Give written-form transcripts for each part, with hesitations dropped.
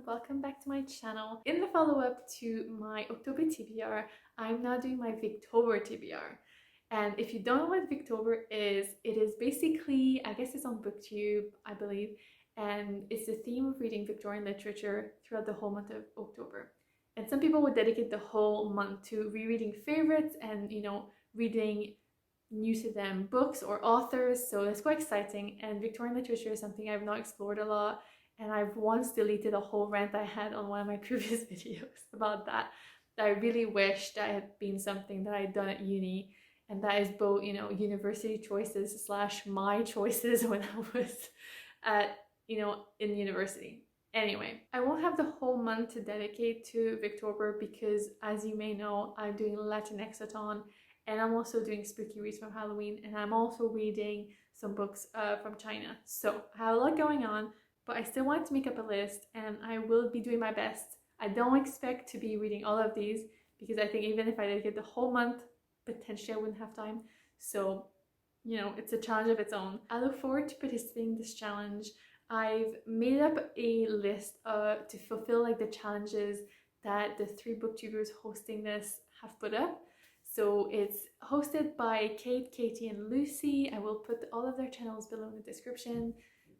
welcome back to my channel. In the follow-up to my October TBR, I'm now doing my Victober TBR. And if you don't know what Victober is, it is basically, I guess it's on Booktube, I believe, and it's the theme of reading Victorian literature throughout the whole month of October. And some people would dedicate the whole month to rereading favorites and, reading new to them books or authors, so that's quite exciting. And Victorian literature is something I've not explored a lot, and I've once deleted a whole rant I had on one of my previous videos about that I really wish that had been something that I'd done at uni, and that is both university choices slash my choices when I was at in university. Anyway, I won't have the whole month to dedicate to Victober because, as you may know, I'm doing Latinxathon, and I'm also doing spooky reads from Halloween, and I'm also reading some books from China. So I have a lot going on, but I still wanted to make up a list, and I will be doing my best. I don't expect to be reading all of these because I think even if I dedicate the whole month, potentially I wouldn't have time. So, it's a challenge of its own. I look forward to participating in this challenge. I've made up a list to fulfill the challenges that the 3 booktubers hosting this have put up. So it's hosted by Kate, Katie, and Lucy. I will put all of their channels below in the description,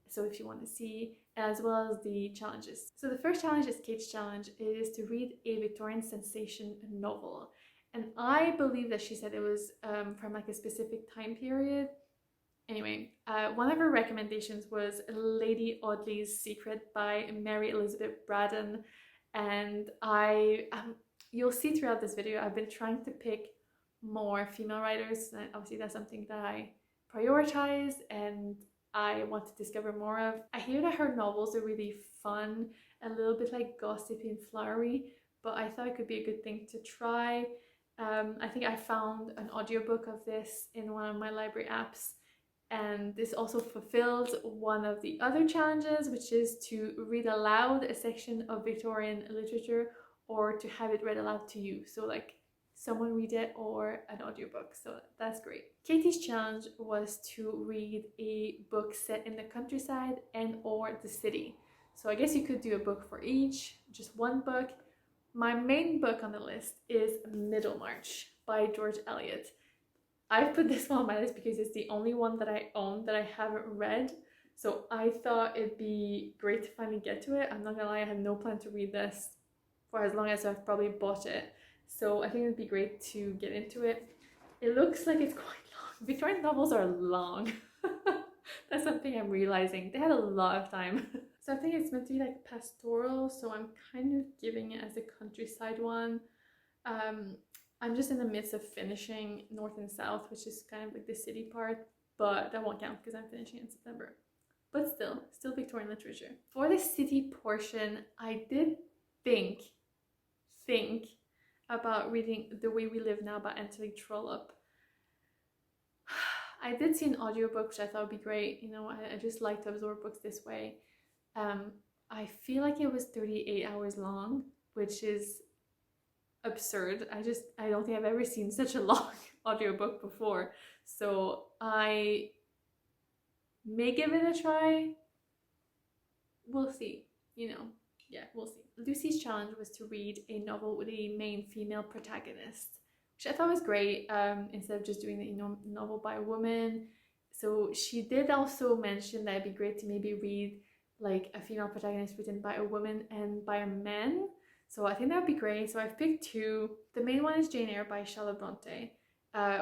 so if you want to see, as well as the challenges. So the first challenge is Kate's challenge. It is to read a Victorian sensation novel. And I believe that she said it was from a specific time period. Anyway, one of her recommendations was Lady Audley's Secret by Mary Elizabeth Braddon. And you'll see throughout this video, I've been trying to pick more female writers. And obviously that's something that I prioritize and I want to discover more of. I hear that her novels are really fun, a little bit gossipy and flowery, but I thought it could be a good thing to try. I think I found an audiobook of this in one of my library apps, and this also fulfills one of the other challenges, which is to read aloud a section of Victorian literature or to have it read aloud to you. So someone read it or an audiobook, so that's great. Katie's challenge was to read a book set in the countryside and or the city. So I guess you could do a book for each, just one book. My main book on the list is Middlemarch by George Eliot. I've put this one on my list because it's the only one that I own that I haven't read. So I thought it'd be great to finally get to it. I'm not gonna lie, I had no plan to read this for as long as I've probably bought it. So I think it'd be great to get into it. It looks like it's quite long. Victorian novels are long. That's something I'm realizing. They had a lot of time. So I think it's meant to be pastoral, so I'm kind of giving it as a countryside one. I'm just in the midst of finishing North and South, which is kind of the city part, but that won't count because I'm finishing in September. But still Victorian literature. For the city portion, I did think about reading The Way We Live Now by Trollope. I did see an audiobook, which I thought would be great. I just like to absorb books this way. I feel like it was 38 hours long, which is absurd. I don't think I've ever seen such a long audiobook before. So I may give it a try. We'll see, Yeah, we'll see. Lucy's challenge was to read a novel with a main female protagonist, which I thought was great, instead of just doing the novel by a woman. So she did also mention that it'd be great to maybe read a female protagonist written by a woman and by a man. So I think that would be great. So I've picked 2. The main one is Jane Eyre by Bronte,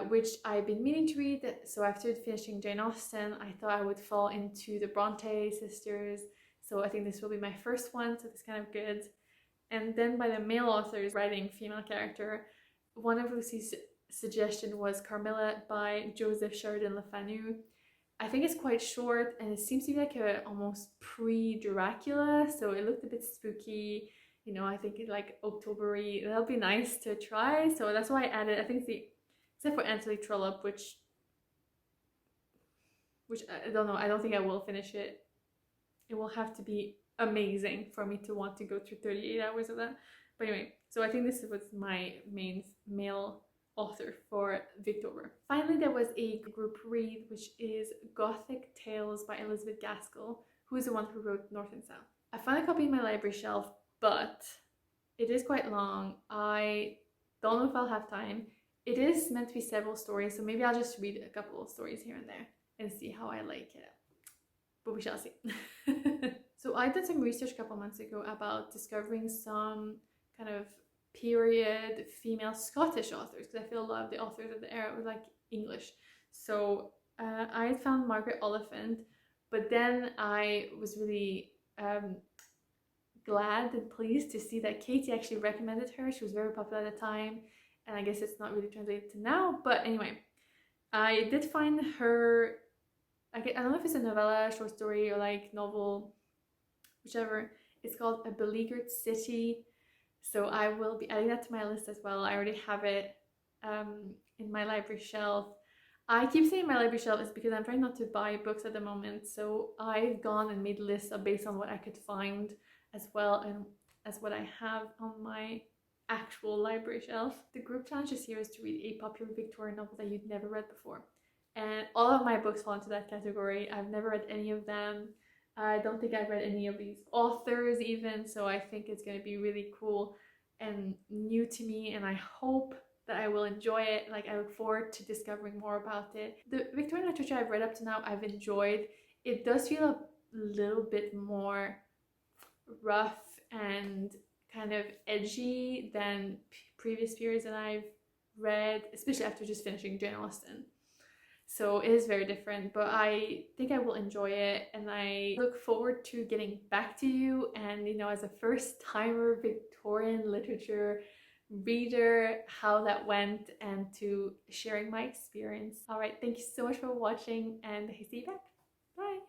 which I've been meaning to read. So after finishing Jane Austen, I thought I would fall into the Bronte sisters. So I think this will be my first one, so it's kind of good. And then by the male authors writing female character, one of Lucy's suggestion was Carmilla by Joseph Sheridan Fanu. I think it's quite short, and it seems to be a almost pre-Dracula, so it looked a bit spooky. I think it's October-y. That'll be nice to try, so that's why I added, I think except for Untitled Trollope, which I don't know, I don't think I will finish it. It will have to be amazing for me to want to go through 38 hours of that. But anyway, so I think this was my main male author for Victober. Finally, there was a group read, which is Gothic Tales by Elizabeth Gaskell, who is the one who wrote North and South. I found a copy in my library shelf, but it is quite long. I don't know if I'll have time. It is meant to be several stories, so maybe I'll just read a couple of stories here and there and see how I like it. But we shall see. So I did some research a couple months ago about discovering some kind of period female Scottish authors, because I feel a lot of the authors of the era were like English. So I had found Margaret Oliphant, but then I was really glad and pleased to see that Katie actually recommended her. She was very popular at the time, and I guess it's not really translated to now, but anyway, I did find her. I don't know if it's a novella, short story, or like novel, whichever. It's called A Beleaguered City. So I will be adding that to my list as well. I already have it in my library shelf. I keep saying my library shelf is because I'm trying not to buy books at the moment. So I've gone and made lists based on what I could find as well, and as what I have on my actual library shelf. The group challenge this year is to read a popular Victorian novel that you'd never read before. And all of my books fall into that category. I've never read any of them. I don't think I've read any of these authors even, so I think it's going to be really cool and new to me, and I hope that I will enjoy it. Like, I look forward to discovering more about it. The Victorian literature I've read up to now, I've enjoyed. It does feel a little bit more rough and kind of edgy than previous periods that I've read, especially after just finishing Jane Austen. So it is very different, but I think I will enjoy it, and I look forward to getting back to you and, you know, as a first timer Victorian literature reader, how that went, and to sharing my experience. All right, thank you so much for watching, and I see you back. Bye.